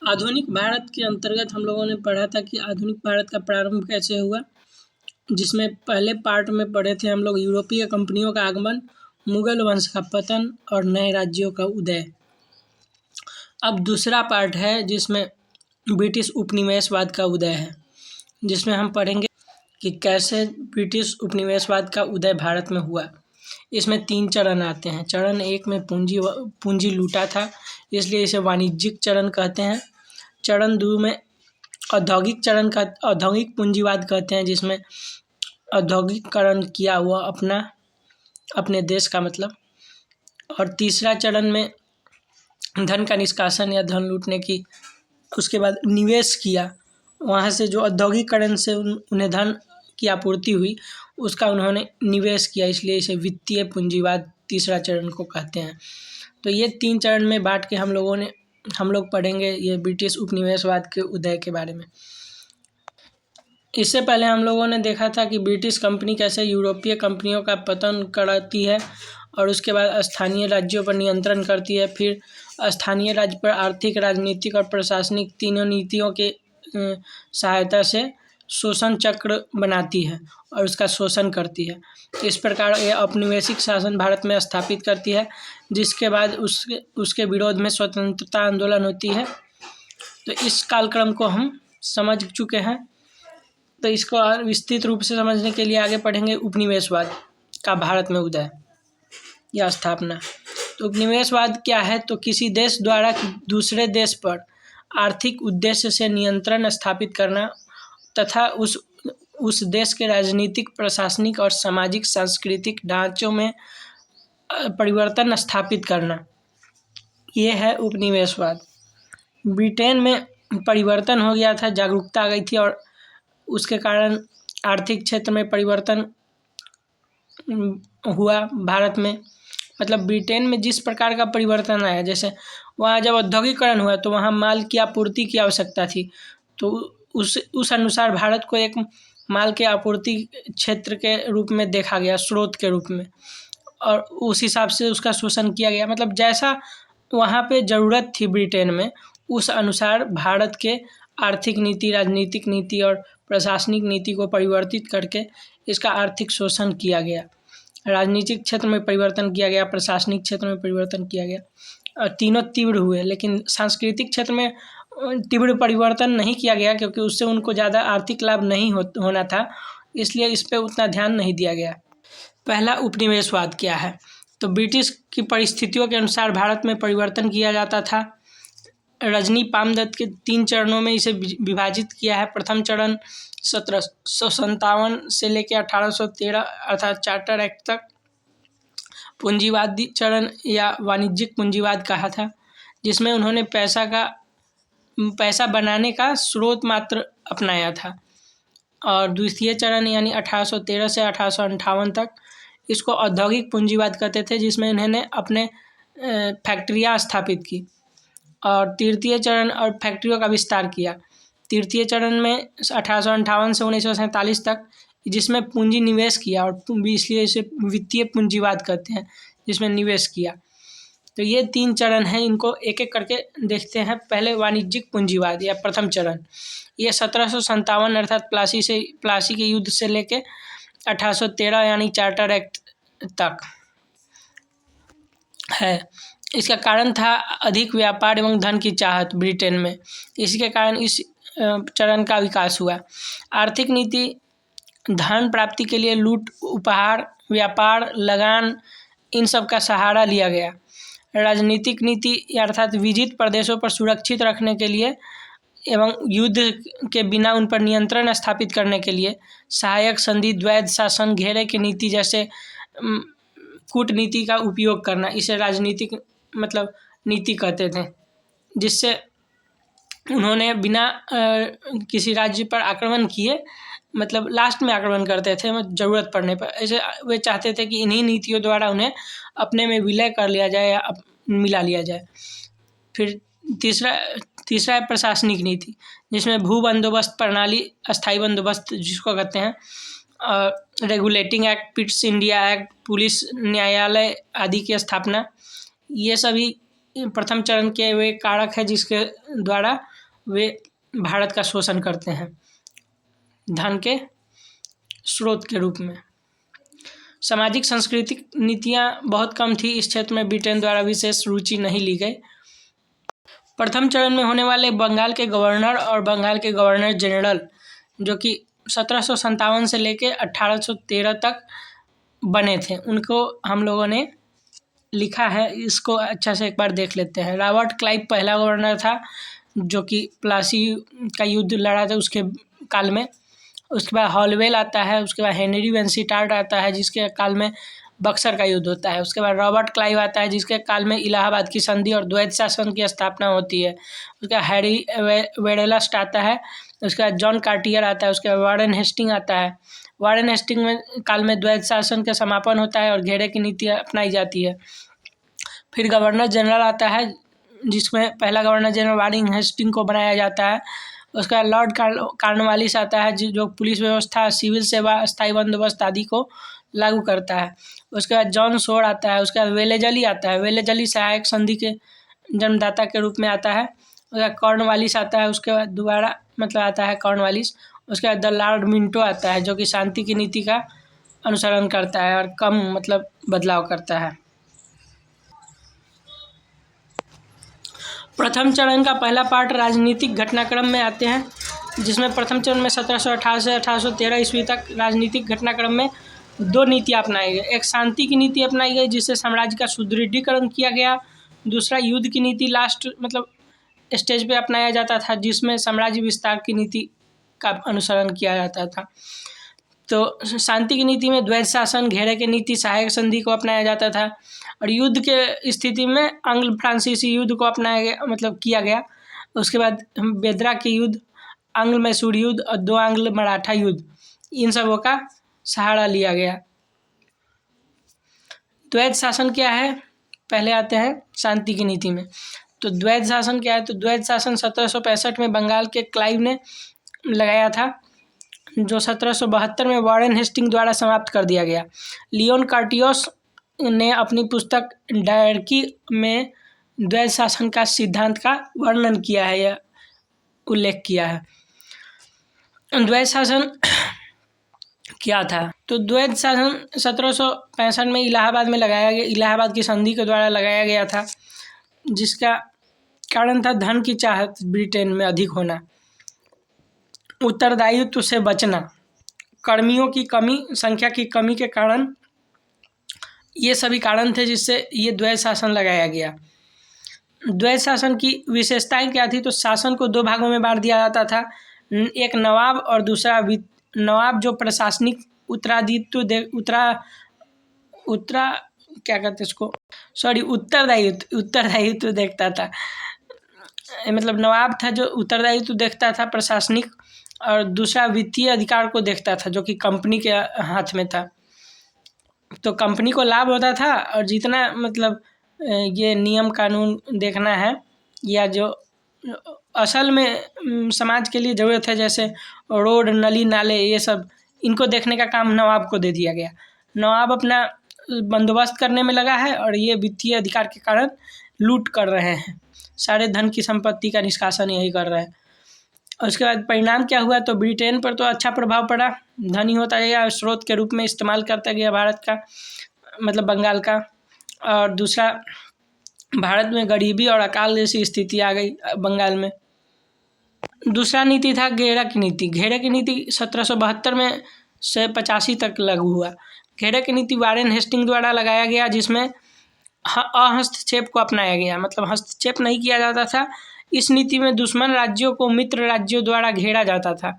आधुनिक भारत के अंतर्गत हम लोगों ने पढ़ा था कि आधुनिक भारत का प्रारंभ कैसे हुआ, जिसमें पहले पार्ट में पढ़े थे हम लोग यूरोपीय कंपनियों का आगमन, मुगल वंश का पतन और नए राज्यों का उदय। अब दूसरा पार्ट है जिसमें ब्रिटिश उपनिवेशवाद का उदय है, जिसमें हम पढ़ेंगे कि कैसे ब्रिटिश उपनिवेशवाद का उदय भारत में हुआ। इसमें 3 चरण आते हैं। चरण 1 में पूंजी लूटा था, इसलिए इसे वाणिज्यिक चरण कहते हैं। चरण 2 में औद्योगिक पूंजीवाद कहते हैं, जिसमें औद्योगिकरण किया हुआ अपने देश का मतलब। और तीसरा चरण में धन का निष्कासन या धन लूटने की, उसके बाद निवेश किया, वहाँ से जो औद्योगिकरण से उन्हें धन की आपूर्ति हुई उसका उन्होंने निवेश किया, इसलिए इसे वित्तीय पूंजीवाद तीसरा चरण को कहते हैं। तो ये 3 चरण में बांट के हम लोग पढ़ेंगे ये ब्रिटिश उपनिवेशवाद के उदय के बारे में। इससे पहले हम लोगों ने देखा था कि ब्रिटिश कंपनी कैसे यूरोपीय कंपनियों का पतन कराती है और उसके बाद स्थानीय राज्यों पर नियंत्रण करती है। फिर स्थानीय राज्य पर आर्थिक, राजनीतिक और प्रशासनिक तीनों नीतियों के सहायता से शोषण चक्र बनाती है और उसका शोषण करती है। इस प्रकार यह औपनिवेशिक शासन भारत में स्थापित करती है, जिसके बाद उसके विरोध में स्वतंत्रता आंदोलन होती है। तो इस कालक्रम को हम समझ चुके हैं। तो इसको और विस्तृत रूप से समझने के लिए आगे पढ़ेंगे उपनिवेशवाद का भारत में उदय या स्थापना। तो उपनिवेशवाद क्या है? तो किसी देश द्वारा दूसरे देश पर आर्थिक उद्देश्य से नियंत्रण स्थापित करना तथा उस देश के राजनीतिक, प्रशासनिक और सामाजिक सांस्कृतिक ढांचों में परिवर्तन स्थापित करना, ये है उपनिवेशवाद। ब्रिटेन में परिवर्तन हो गया था, जागरूकता आ गई थी और उसके कारण आर्थिक क्षेत्र में परिवर्तन हुआ भारत में। मतलब ब्रिटेन में जिस प्रकार का परिवर्तन आया, जैसे वहाँ जब औद्योगिकरण हुआ तो वहाँ माल की आपूर्ति की आवश्यकता थी, तो उस अनुसार भारत को एक माल के आपूर्ति क्षेत्र के रूप में देखा गया, स्रोत के रूप में, और उस हिसाब से उसका शोषण किया गया। मतलब जैसा वहाँ पे ज़रूरत थी ब्रिटेन में, उस अनुसार भारत के आर्थिक नीति, राजनीतिक नीति और प्रशासनिक नीति को परिवर्तित करके इसका आर्थिक शोषण किया गया। राजनीतिक क्षेत्र में परिवर्तन किया गया, प्रशासनिक क्षेत्र में परिवर्तन किया गया, और तीनों तीव्र हुए। लेकिन सांस्कृतिक क्षेत्र में तीव्र परिवर्तन नहीं किया गया, क्योंकि उससे उनको ज़्यादा आर्थिक लाभ नहीं होना था, इसलिए इस पर उतना ध्यान नहीं दिया गया। पहला उपनिवेशवाद क्या है? तो ब्रिटिश की परिस्थितियों के अनुसार भारत में परिवर्तन किया जाता था। रजनी पामदत्त के 3 चरणों में इसे विभाजित किया है। प्रथम चरण 1757 से लेकर 1813 अर्थात चार्टर एक्ट तक पूंजीवादी चरण या वाणिज्यिक पूंजीवाद कहा था, जिसमें उन्होंने पैसा बनाने का स्रोत मात्र अपनाया था। और द्वितीय चरण यानी 1813 से 1858 तक इसको औद्योगिक पूंजीवाद कहते थे, जिसमें उन्होंने अपने फैक्ट्रियाँ स्थापित की। और तृतीय चरण और फैक्ट्रियों का विस्तार किया। तृतीय चरण में 1858 से 1947 तक, जिसमें पूंजी निवेश किया, और इसलिए इसे वित्तीय पूंजीवाद कहते हैं, जिसमें निवेश किया। तो ये 3 चरण हैं, इनको एक एक करके देखते हैं। पहले वाणिज्यिक पूंजीवाद या प्रथम चरण, ये 1757 अर्थात प्लासी के युद्ध से लेके 1813 यानी चार्टर एक्ट तक है। इसका कारण था अधिक व्यापार एवं धन की चाहत ब्रिटेन में, इसके कारण इस चरण का विकास हुआ। आर्थिक नीति, धन प्राप्ति के लिए लूट, उपहार, व्यापार, लगान, इन सब का सहारा लिया गया। राजनीतिक नीति अर्थात विजित प्रदेशों पर सुरक्षित रखने के लिए एवं युद्ध के बिना उन पर नियंत्रण स्थापित करने के लिए सहायक संधि, द्वैध शासन, घेरे की नीति जैसे कूटनीति का उपयोग करना, इसे राजनीतिक मतलब नीति कहते थे, जिससे उन्होंने बिना किसी राज्य पर आक्रमण किए, मतलब लास्ट में आक्रमण करते थे ज़रूरत पड़ने पर। ऐसे वे चाहते थे कि इन्हीं नीतियों द्वारा उन्हें अपने में विलय कर लिया जाए या मिला लिया जाए। फिर तीसरा है प्रशासनिक नीति, जिसमें भू बंदोबस्त प्रणाली, अस्थायी बंदोबस्त जिसको कहते हैं, regulating act, Pitt's India act, police, न्यायालय आदि की स्थापना, ये सभी प्रथम चरण के वे कारक है जिसके द्वारा वे भारत का शोषण करते हैं धन के स्रोत के रूप में। सामाजिक सांस्कृतिक नीतियाँ बहुत कम थी इस क्षेत्र में, ब्रिटेन द्वारा विशेष रुचि नहीं ली गई। प्रथम चरण में होने वाले बंगाल के गवर्नर और बंगाल के गवर्नर जनरल, जो कि 1757 से लेकर 1813 तक बने थे, उनको हम लोगों ने लिखा है, इसको अच्छा से एक बार देख लेते हैं। रॉबर्ट क्लाइव पहला गवर्नर था जो कि प्लासी का युद्ध लड़ा था उसके काल में। उसके बाद हॉलवेल आता है, उसके बाद हेनरी वेंसिटार्ट आता है जिसके काल में बक्सर का युद्ध होता है। उसके बाद रॉबर्ट क्लाइव आता है जिसके काल में इलाहाबाद की संधि और द्वैत शासन की स्थापना होती है। उसके बाद हैरी वेडेलस्ट आता है, उसके बाद जॉन कार्टियर आता है, उसके बाद वारेन हेस्टिंग आता है। वारेन हेस्टिंग में काल में द्वैत शासन का समापन होता है और घेरे की नीति अपनाई जाती है। फिर गवर्नर जनरल आता है जिसमें पहला गवर्नर जनरल वारेन हेस्टिंग को बनाया जाता है। उसका लॉर्ड कॉर्नवालिस आता है जो पुलिस व्यवस्था, सिविल सेवा, स्थायी बंदोबस्त आदि को लागू करता है। उसके बाद जॉन शोर आता है। उसके बाद वेलेजली आता है, वेलेजली सहायक संधि के जन्मदाता के रूप में आता है। उसके बाद कॉर्नवालिस आता है, उसके बाद दोबारा मतलब आता है कॉर्नवालिस। उसके बाद द लॉर्ड मिंटो आता है जो कि शांति की नीति का अनुसरण करता है और कम मतलब बदलाव करता है। प्रथम चरण का पहला पार्ट राजनीतिक घटनाक्रम में आते हैं, जिसमें प्रथम चरण में 1718 से 1813 ईस्वी तक राजनीतिक घटनाक्रम में दो नीतियाँ अपनाई गई। एक शांति की नीति अपनाई गई जिससे साम्राज्य का सुदृढ़ीकरण किया गया। दूसरा युद्ध की नीति लास्ट मतलब स्टेज पे अपनाया जाता था जिसमें साम्राज्य विस्तार की नीति का अनुसरण किया जाता था। तो शांति की नीति में द्वैत शासन, घेरे की नीति, सहायक संधि को अपनाया जाता था। और युद्ध के स्थिति में आंग्ल फ्रांसीसी युद्ध को अपनाया गया मतलब किया गया। उसके बाद बेदरा के युद्ध, आंग्ल मैसूर युद्ध और दो आंग्ल मराठा युद्ध, इन सबों का सहारा लिया गया। द्वैत शासन क्या है, पहले आते हैं शांति की नीति में। तो द्वैत शासन क्या है, तो द्वैत शासन 1765 में बंगाल के क्लाइव ने लगाया था, जो 1772 में वारेन हेस्टिंग द्वारा समाप्त कर दिया गया। लियोन कार्टियोस ने अपनी पुस्तक डायरकी में द्वैत शासन का सिद्धांत का वर्णन किया है या उल्लेख किया है। द्वैत शासन क्या था, तो द्वैत शासन 1765 में इलाहाबाद में लगाया गया, इलाहाबाद की संधि के द्वारा लगाया गया था, जिसका कारण था धन की चाहत ब्रिटेन में अधिक होना, उत्तरदायित्व से बचना, कर्मियों की कमी, संख्या की कमी के कारण, ये सभी कारण थे जिससे ये द्वैत शासन लगाया गया। द्वैत शासन की विशेषताएं क्या थी, तो शासन को दो भागों में बांट दिया जाता था, एक नवाब और दूसरा नवाब जो प्रशासनिक उत्तरदायित्व देखता था, मतलब नवाब था जो उत्तरदायित्व देखता था प्रशासनिक, और दूसरा वित्तीय अधिकार को देखता था जो कि कंपनी के हाथ में था। तो कंपनी को लाभ होता था और जितना मतलब ये नियम कानून देखना है या जो असल में समाज के लिए ज़रूरत है, जैसे रोड, नली नाले, ये सब, इनको देखने का काम नवाब को दे दिया गया। नवाब अपना बंदोबस्त करने में लगा है और ये वित्तीय अधिकार के कारण लूट कर रहे हैं, सारे धन की संपत्ति का निष्कासन यही कर रहे हैं। और उसके बाद परिणाम क्या हुआ, तो ब्रिटेन पर तो अच्छा प्रभाव पड़ा, धनी होता गया, स्रोत के रूप में इस्तेमाल करता गया भारत का मतलब बंगाल का। और दूसरा, भारत में गरीबी और अकाल जैसी स्थिति आ गई बंगाल में। दूसरा नीति था घेरा की नीति। घेरे की नीति 1772 में से 85 तक लागू हुआ। घेरे की नीति वारेन हेस्टिंग द्वारा लगाया गया, जिसमें अहस्तक्षेप को अपनाया गया, मतलब हस्तक्षेप नहीं किया जाता था। इस नीति में दुश्मन राज्यों को मित्र राज्यों द्वारा घेरा जाता था।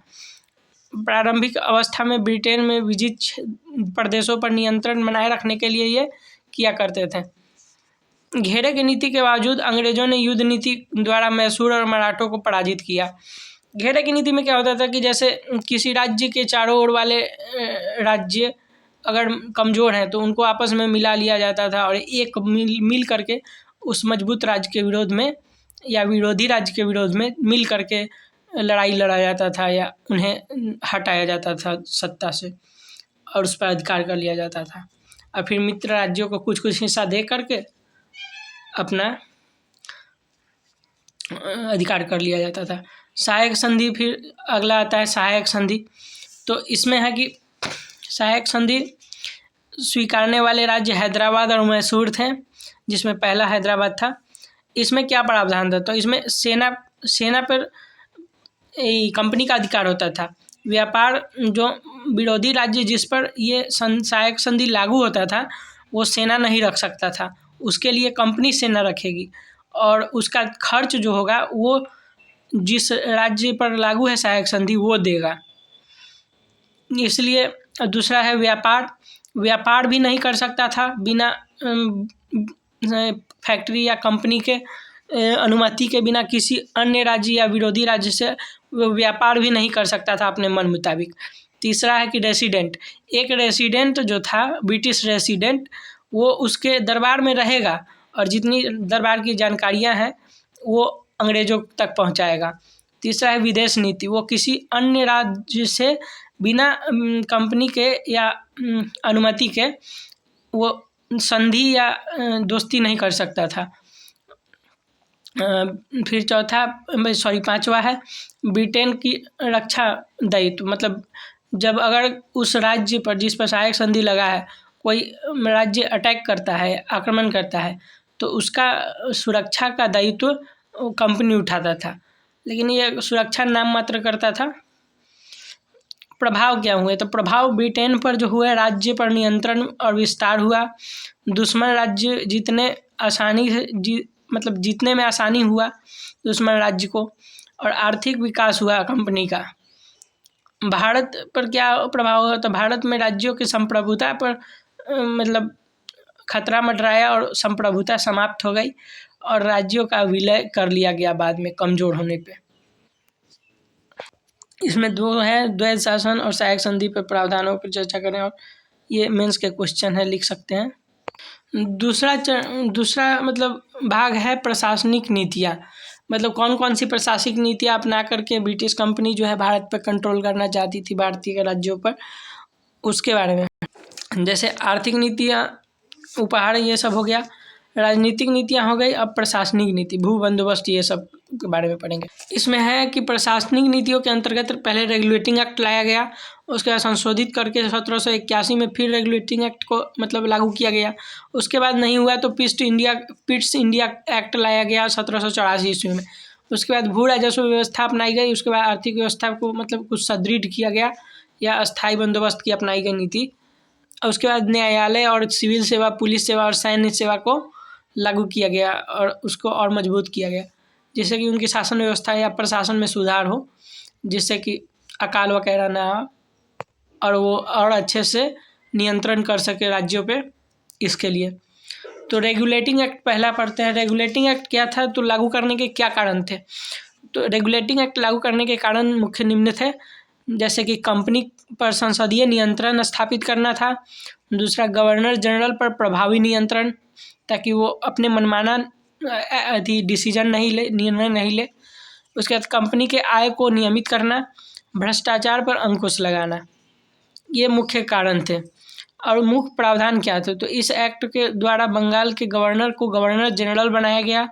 प्रारंभिक अवस्था में ब्रिटेन में विजित प्रदेशों पर नियंत्रण बनाए रखने के लिए ये किया करते थे। घेरे की नीति के बावजूद अंग्रेजों ने युद्ध नीति द्वारा मैसूर और मराठों को पराजित किया। घेरे की नीति में क्या होता था कि जैसे किसी राज्य के चारों ओर वाले राज्य अगर कमज़ोर हैं तो उनको आपस में मिला लिया जाता था और एक मिल करके उस मजबूत राज्य के विरोध में या विरोधी राज्य के विरोध में मिल करके लड़ाई लड़ा जाता था या उन्हें हटाया जाता था सत्ता से और उस पर अधिकार कर लिया जाता था। और फिर मित्र राज्यों को कुछ कुछ हिस्सा दे करके अपना अधिकार कर लिया जाता था। सहायक संधि फिर अगला आता है सहायक संधि। तो इसमें है कि सहायक संधि स्वीकारने वाले राज्य हैदराबाद और मैसूर थे, जिसमें पहला हैदराबाद था। इसमें क्या प्रावधान था? तो इसमें सेना पर कंपनी का अधिकार होता था। व्यापार जो विरोधी राज्य जिस पर ये सहायक संधि लागू होता था वो सेना नहीं रख सकता था, उसके लिए कंपनी सेना रखेगी और उसका खर्च जो होगा वो जिस राज्य पर लागू है सहायक संधि वो देगा। इसलिए दूसरा है व्यापार भी नहीं कर सकता था बिना फैक्ट्री या कंपनी के अनुमति के बिना किसी अन्य राज्य या विरोधी राज्य से व्यापार भी नहीं कर सकता था अपने मन मुताबिक। तीसरा है कि एक रेसिडेंट जो था ब्रिटिश रेसिडेंट वो उसके दरबार में रहेगा और जितनी दरबार की जानकारियां हैं वो अंग्रेज़ों तक पहुंचाएगा। तीसरा है विदेश नीति, वो किसी अन्य राज्य से बिना कंपनी के या अनुमति के वो संधि या दोस्ती नहीं कर सकता था। फिर पांचवा है ब्रिटेन की रक्षा दायित्व, मतलब जब अगर उस राज्य पर जिस पर सहायक संधि लगा है कोई राज्य अटैक करता है, आक्रमण करता है, तो उसका सुरक्षा का दायित्व कंपनी उठाता था, लेकिन ये सुरक्षा नाम मात्र करता था। प्रभाव क्या हुए? तो प्रभाव ब्रिटेन पर जो हुए, राज्य पर नियंत्रण और विस्तार हुआ, दुश्मन राज्य जीतने में आसानी हुआ दुश्मन राज्य को, और आर्थिक विकास हुआ कंपनी का। भारत पर क्या प्रभाव हुआ? तो भारत में राज्यों की संप्रभुता पर खतरा मंडराया और संप्रभुता समाप्त हो गई और राज्यों का विलय कर लिया गया बाद में कमज़ोर होने पे। इसमें दो है द्वैध शासन और सहायक संधि पर प्रावधानों पर चर्चा करें, और ये मेंस के क्वेश्चन है, लिख सकते हैं। दूसरा भाग है प्रशासनिक नीतियाँ, कौन कौन सी प्रशासनिक नीतियाँ अपना करके ब्रिटिश कंपनी जो है भारत पर कंट्रोल करना चाहती थी भारतीय राज्यों पर, उसके बारे में। जैसे आर्थिक नीतियाँ, उपहार, ये सब हो गया। राजनीतिक नीतियाँ हो गई। अब प्रशासनिक नीति, भू बंदोबस्त, ये सब के बारे में पढ़ेंगे। इसमें है कि प्रशासनिक नीतियों के अंतर्गत पहले रेगुलेटिंग एक्ट लाया गया, उसके बाद संशोधित करके 1781 में फिर रेगुलेटिंग एक्ट को लागू किया गया। उसके बाद नहीं हुआ तो पिट्स इंडिया एक्ट लाया गया 1784 ईस्वी में। उसके बाद भू राजस्व व्यवस्था अपनाई गई। उसके बाद आर्थिक व्यवस्था को कुछ सुदृढ़ किया गया या अस्थायी बंदोबस्त की अपनाई गई नीति। उसके बाद न्यायालय और सिविल सेवा, पुलिस सेवा और सैन्य सेवा को लागू किया गया और उसको और मजबूत किया गया, जिससे कि उनकी शासन व्यवस्था या प्रशासन में सुधार हो, जिससे कि अकाल वगैरह ना हो और वो और अच्छे से नियंत्रण कर सके राज्यों पे, इसके लिए। तो रेगुलेटिंग एक्ट पहला पढ़ते हैं। रेगुलेटिंग एक्ट क्या था, तो लागू करने के क्या कारण थे? तो रेगुलेटिंग एक्ट लागू करने के कारण मुख्य निम्न थे, जैसे कि कंपनी पर संसदीय नियंत्रण स्थापित करना था। दूसरा, गवर्नर जनरल पर प्रभावी नियंत्रण, ताकि वो अपने मनमाना डिसीजन नहीं ले, निर्णय नहीं ले। उसके बाद कंपनी के आय को नियमित करना, भ्रष्टाचार पर अंकुश लगाना, ये मुख्य कारण थे। और मुख्य प्रावधान क्या थे? तो इस एक्ट के द्वारा बंगाल के गवर्नर को गवर्नर जनरल बनाया गया।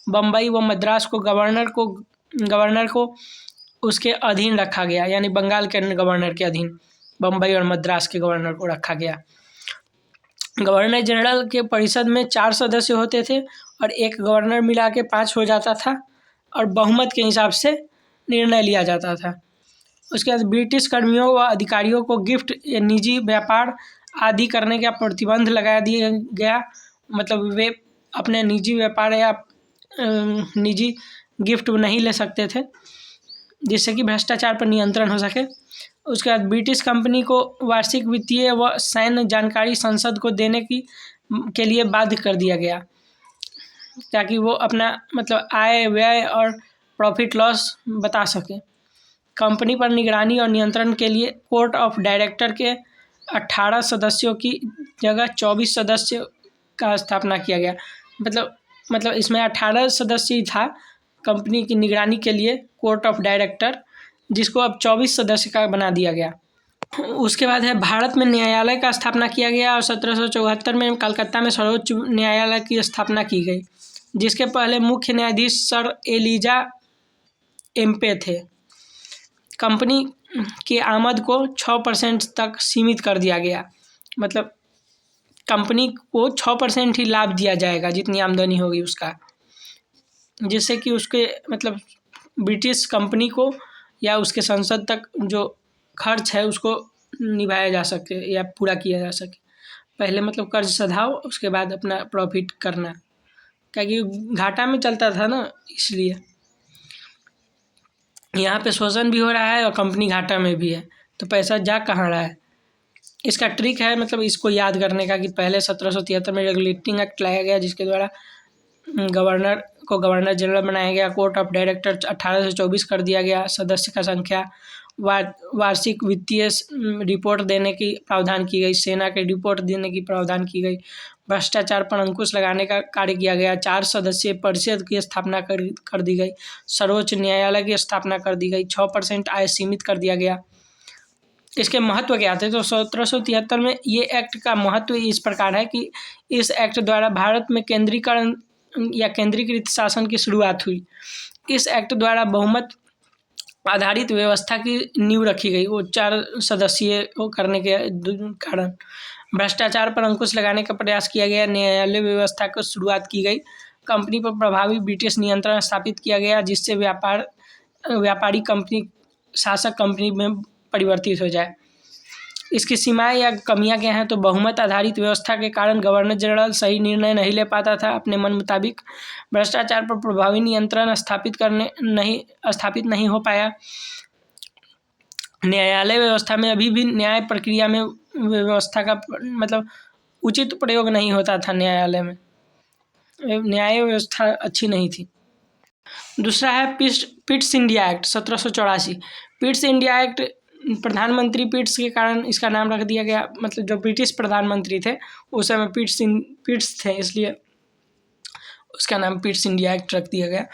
बम्बई व मद्रास को गवर्नर को उसके अधीन रखा गया, यानी बंगाल के गवर्नर के अधीन बम्बई और मद्रास के गवर्नर को रखा गया। गवर्नर जनरल के परिषद में 4 सदस्य होते थे और एक गवर्नर मिला के 5 हो जाता था और बहुमत के हिसाब से निर्णय लिया जाता था। उसके बाद ब्रिटिश कर्मियों व अधिकारियों को गिफ्ट, निजी व्यापार आदि करने का प्रतिबंध लगा दिया गया, वे अपने निजी व्यापार या निजी गिफ्ट नहीं ले सकते थे, जिससे कि भ्रष्टाचार पर नियंत्रण हो सके। उसके बाद ब्रिटिश कंपनी को वार्षिक वित्तीय व सैन्य जानकारी संसद को देने के लिए बाध्य कर दिया गया, ताकि वो अपना आय व्यय और प्रॉफिट लॉस बता सके। कंपनी पर निगरानी और नियंत्रण के लिए कोर्ट ऑफ डायरेक्टर के 18 सदस्यों की जगह 24 सदस्य का स्थापना किया गया। इसमें 18 सदस्य ही था कंपनी की निगरानी के लिए कोर्ट ऑफ डायरेक्टर, जिसको अब 24 सदस्य का बना दिया गया। उसके बाद है भारत में न्यायालय का स्थापना किया गया और 1774 में कलकत्ता में सर्वोच्च न्यायालय की स्थापना की गई, जिसके पहले मुख्य न्यायाधीश सर एलिजा एम्पे थे। कंपनी की आमद को 6% तक सीमित कर दिया गया, मतलब कंपनी को 6% ही लाभ दिया जाएगा जितनी आमदनी होगी उसका, जिससे कि उसके मतलब ब्रिटिश कंपनी को या उसके संसद तक जो खर्च है उसको निभाया जा सके या पूरा किया जा सके। पहले मतलब कर्ज सधाओ, उसके बाद अपना प्रॉफिट करना, क्योंकि घाटा में चलता था ना, इसलिए यहाँ पे शोषण भी हो रहा है और कंपनी घाटा में भी है, तो पैसा जा कहाँ रहा है। इसका ट्रिक है मतलब इसको याद करने का कि पहले 1773 में रेगुलेटिंग एक्ट लाया गया, जिसके द्वारा गवर्नर को गवर्नर जनरल बनाया गया। कोर्ट ऑफ डायरेक्टर 18 से 24 कर दिया गया। सदस्य का संख्या, वार्षिक वित्तीय रिपोर्ट देने की प्रावधान की गई। सेना के रिपोर्ट देने की प्रावधान की गई। भ्रष्टाचार पर अंकुश लगाने का कार्य किया गया। 4 सदस्यीय परिषद की स्थापना कर दी गई। सर्वोच्च न्यायालय की स्थापना कर दी गई। 6% आय सीमित कर दिया गया। इसके महत्व क्या थे? तो 1773 में ये एक्ट का महत्व इस प्रकार है कि इस एक्ट द्वारा भारत में केंद्रीकरण या केंद्रीकृत शासन की शुरुआत हुई। इस एक्ट द्वारा बहुमत आधारित व्यवस्था की नींव रखी गई, वो 4 सदस्यीय को करने के कारण। भ्रष्टाचार पर अंकुश लगाने का प्रयास किया गया। न्यायालय व्यवस्था की शुरुआत की गई। कंपनी पर प्रभावी ब्रिटिश नियंत्रण स्थापित किया गया, जिससे व्यापारी कंपनी शासक कंपनी में परिवर्तित हो जाए। इसकी सीमाएं या कमियां क्या हैं? तो बहुमत आधारित व्यवस्था के कारण गवर्नर जनरल सही निर्णय नहीं ले पाता था अपने मन मुताबिक। भ्रष्टाचार पर प्रभावी नियंत्रण स्थापित नहीं हो पाया। न्यायालय व्यवस्था में अभी भी न्याय प्रक्रिया में व्यवस्था का मतलब उचित प्रयोग नहीं होता था। न्यायालय में न्याय व्यवस्था अच्छी नहीं थी। दूसरा है Pitt's India act 1784। Pitt's India act प्रधानमंत्री पिट्स के कारण इसका नाम रख दिया गया, मतलब जो ब्रिटिश प्रधानमंत्री थे उस समय पिट्स थे, इसलिए उसका नाम पिट्स इंडिया एक्ट रख दिया गया।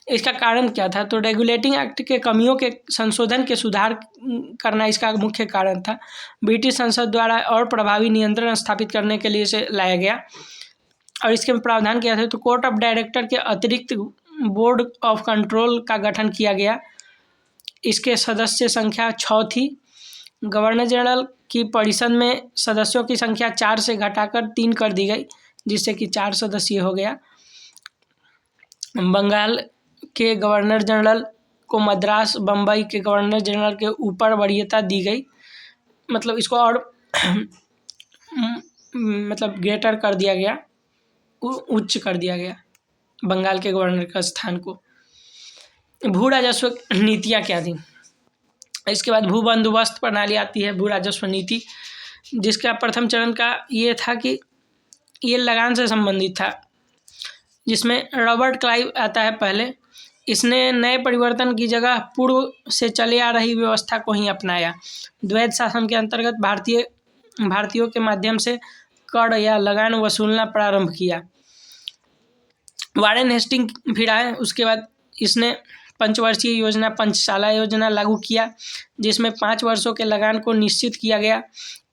इसका कारण क्या था? तो रेगुलेटिंग एक्ट के कमियों के संशोधन के सुधार करना इसका मुख्य कारण था। ब्रिटिश संसद द्वारा और प्रभावी नियंत्रण स्थापित करने के लिए इसे लाया गया। और इसके प्रावधान क्या थे? तो कोर्ट ऑफ डायरेक्टर के अतिरिक्त बोर्ड ऑफ कंट्रोल का गठन किया गया। इसके सदस्य संख्या 6 थी। गवर्नर जनरल की परिषद में सदस्यों की संख्या 4 से घटाकर 3 कर दी गई, जिससे कि 4 सदस्य हो गया। बंगाल के गवर्नर जनरल को मद्रास, बम्बई के गवर्नर जनरल के ऊपर वरीयता दी गई, मतलब इसको और मतलब ग्रेटर कर दिया गया, उच्च कर दिया गया बंगाल के गवर्नर का स्थान को। भू राजस्व नीतियाँ क्या थी? इसके बाद भू बंदोबस्त प्रणाली आती है, भू राजस्व नीति, जिसका प्रथम चरण का ये था कि ये लगान से संबंधित था, जिसमें रॉबर्ट क्लाइव आता है पहले। इसने नए परिवर्तन की जगह पूर्व से चले आ रही व्यवस्था को ही अपनाया। द्वैध शासन के अंतर्गत भारतीयों के माध्यम से कर या लगान वसूलना प्रारंभ किया। वारेन हेस्टिंग फिर आए, उसके बाद इसने पंचवर्षीय योजना, पंचशाला योजना लागू किया, जिसमें 5 वर्षों के लगान को निश्चित किया गया।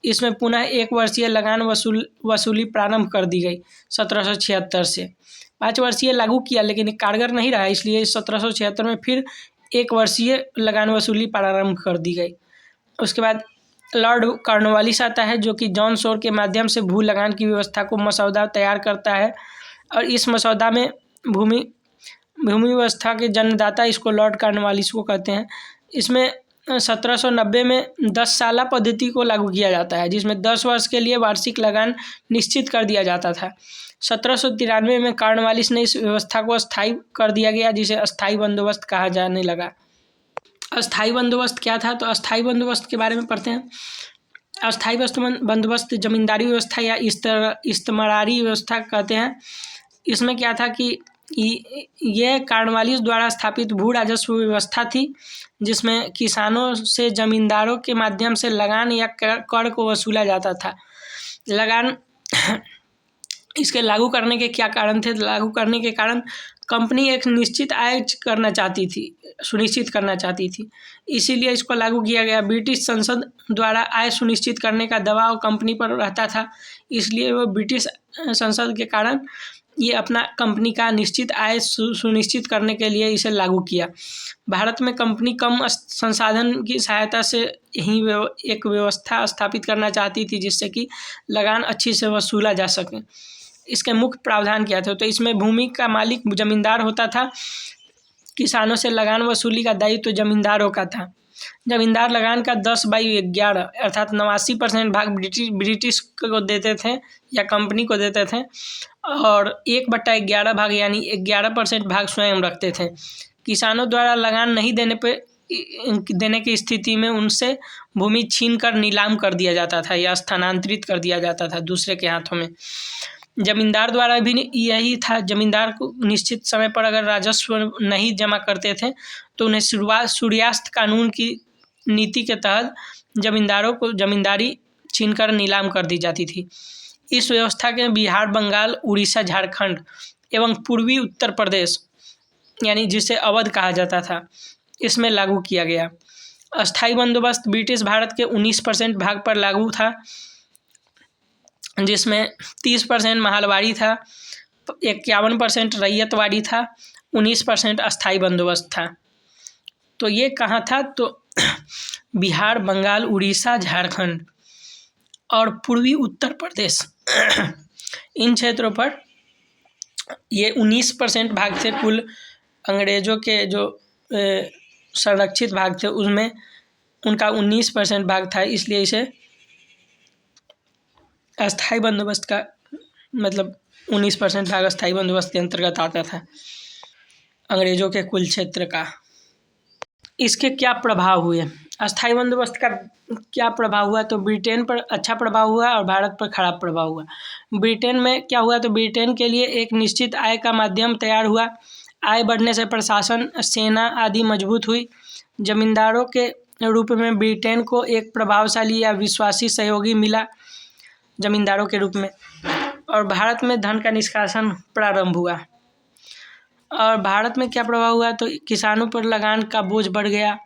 इसमें पुनः 1 वर्षीय लगान वसूली प्रारंभ कर दी गई 1776 से। 5 वर्षीय लागू किया लेकिन कारगर नहीं रहा, इसलिए 1776 में फिर 1 वर्षीय लगान वसूली प्रारंभ कर दी गई। उसके बाद लॉर्ड कॉर्नवालिस आता है, जो कि जॉन शोर के माध्यम से भू लगान की व्यवस्था को मसौदा तैयार करता है, और इस मसौदा में भूमि व्यवस्था के जन्मदाता इसको लॉर्ड कॉर्नवालिस को कहते हैं। इसमें 1790 में 10 साला पद्धति को लागू किया जाता है, जिसमें 10 वर्ष के लिए वार्षिक लगान निश्चित कर दिया जाता था। 1793 में कॉर्नवालिस ने इस व्यवस्था को अस्थायी कर दिया गया, जिसे अस्थायी बंदोबस्त कहा जाने लगा। अस्थायी बंदोबस्त क्या था? तो अस्थायी बंदोबस्त के बारे में पढ़ते हैं। अस्थायी बंदोबस्त जमींदारी व्यवस्था या इस्तमरारी व्यवस्था कहते हैं। इसमें क्या था कि ये कॉर्नवालिस द्वारा स्थापित भू राजस्व व्यवस्था थी, जिसमें किसानों से जमींदारों के माध्यम से लगान या कर को वसूला जाता था। लगान इसके लागू करने के क्या कारण थे? लागू करने के कारण कंपनी एक निश्चित आय सुनिश्चित करना चाहती थी, इसीलिए इसको लागू किया गया। ब्रिटिश संसद द्वारा आय सुनिश्चित करने का दबाव कंपनी पर रहता था, इसलिए वो ब्रिटिश संसद के कारण ये अपना कंपनी का निश्चित आय सुनिश्चित करने के लिए इसे लागू किया। भारत में कंपनी कम संसाधन की सहायता से ही एक व्यवस्था स्थापित करना चाहती थी जिससे कि लगान अच्छी से वसूला जा सके। इसके मुख्य प्रावधान क्या थे? तो इसमें भूमि का मालिक जमींदार होता था। किसानों से लगान वसूली का दायित्व तो जमींदारों का था। जमींदार लगान का 10/11 अर्थात 89% भाग ब्रिटिश को देते थे या कंपनी को देते थे और 1/11 भाग यानी 11% भाग स्वयं रखते थे। किसानों द्वारा लगान नहीं देने की स्थिति में उनसे भूमि छीन कर नीलाम कर दिया जाता था या स्थानांतरित कर दिया जाता था दूसरे के हाथों में। जमींदार द्वारा भी यही था। जमींदार को निश्चित समय पर अगर राजस्व नहीं जमा करते थे तो उन्हें सूर्यास्त कानून की नीति के तहत जमींदारों को जमींदारी छीनकर नीलाम कर दी जाती थी। इस व्यवस्था के बिहार, बंगाल, उड़ीसा, झारखंड एवं पूर्वी उत्तर प्रदेश यानी जिसे अवध कहा जाता था, इसमें लागू किया गया। अस्थाई बंदोबस्त ब्रिटिश भारत के 19% भाग पर लागू था, जिसमें 30% महलवाड़ी था, 51% रैयतवाड़ी था, 19% अस्थाई बंदोबस्त था। तो ये कहाँ था? तो बिहार, बंगाल, उड़ीसा, झारखंड और पूर्वी उत्तर प्रदेश इन क्षेत्रों पर ये 19% भाग थे। कुल अंग्रेज़ों के जो संरक्षित भाग थे उसमें उनका 19% भाग था, इसलिए इसे अस्थाई बंदोबस्त का मतलब 19% भाग अस्थाई बंदोबस्त के अंतर्गत आता था अंग्रेज़ों के कुल क्षेत्र का। इसके क्या प्रभाव हुए? अस्थाई बंदोबस्त का क्या प्रभाव हुआ? तो ब्रिटेन पर अच्छा प्रभाव हुआ और भारत पर खराब प्रभाव हुआ। ब्रिटेन में क्या हुआ? तो ब्रिटेन के लिए एक निश्चित आय का माध्यम तैयार हुआ। आय बढ़ने से प्रशासन, सेना आदि मजबूत हुई। जमींदारों के रूप में ब्रिटेन को एक प्रभावशाली या विश्वासी सहयोगी मिला जमींदारों के रूप में। और भारत में धन का निष्कासन प्रारंभ हुआ। और भारत में क्या प्रभाव हुआ? तो किसानों पर लगान का बोझ बढ़ गया।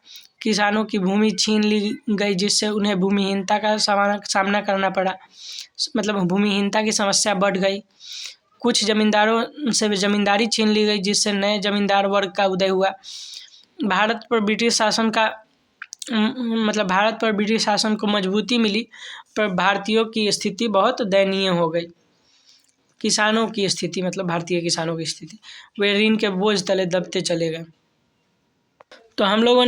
किसानों की भूमि छीन ली गई जिससे उन्हें भूमिहीनता का सामना करना पड़ा, मतलब भूमिहीनता की समस्या बढ़ गई। कुछ जमींदारों से जमींदारी छीन ली गई जिससे नए जमींदार वर्ग का उदय हुआ। भारत पर ब्रिटिश शासन को मजबूती मिली, पर भारतीयों की स्थिति बहुत दयनीय हो गई। किसानों की स्थिति मतलब भारतीय किसानों की स्थिति, वे ऋण के बोझ तले दबते चले गए। तो हम लोगों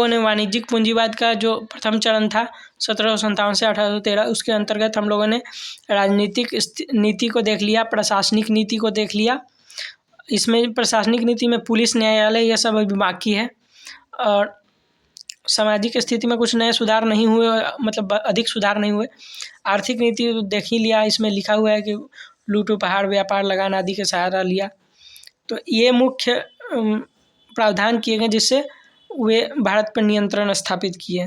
ने वाणिज्यिक पूंजीवाद का जो प्रथम चरण था 1757 से 1813, उसके अंतर्गत हम लोगों ने राजनीतिक नीति को देख लिया, प्रशासनिक नीति को देख लिया। इसमें प्रशासनिक नीति में पुलिस, न्यायालय यह सब अभी बाकी है। और सामाजिक स्थिति में कुछ नए सुधार नहीं हुए, मतलब अधिक सुधार नहीं हुए। आर्थिक नीति देख ही लिया, इसमें लिखा हुआ है कि लूट, उपहार, व्यापार, लगान आदि का सहारा लिया। तो ये मुख्य प्रावधान किए गए जिससे वे भारत पर नियंत्रण स्थापित किए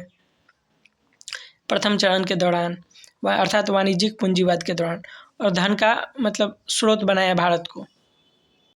प्रथम चरण के दौरान, अर्थात वाणिज्यिक पूंजीवाद के दौरान, और धन का मतलब स्रोत बनाया भारत को।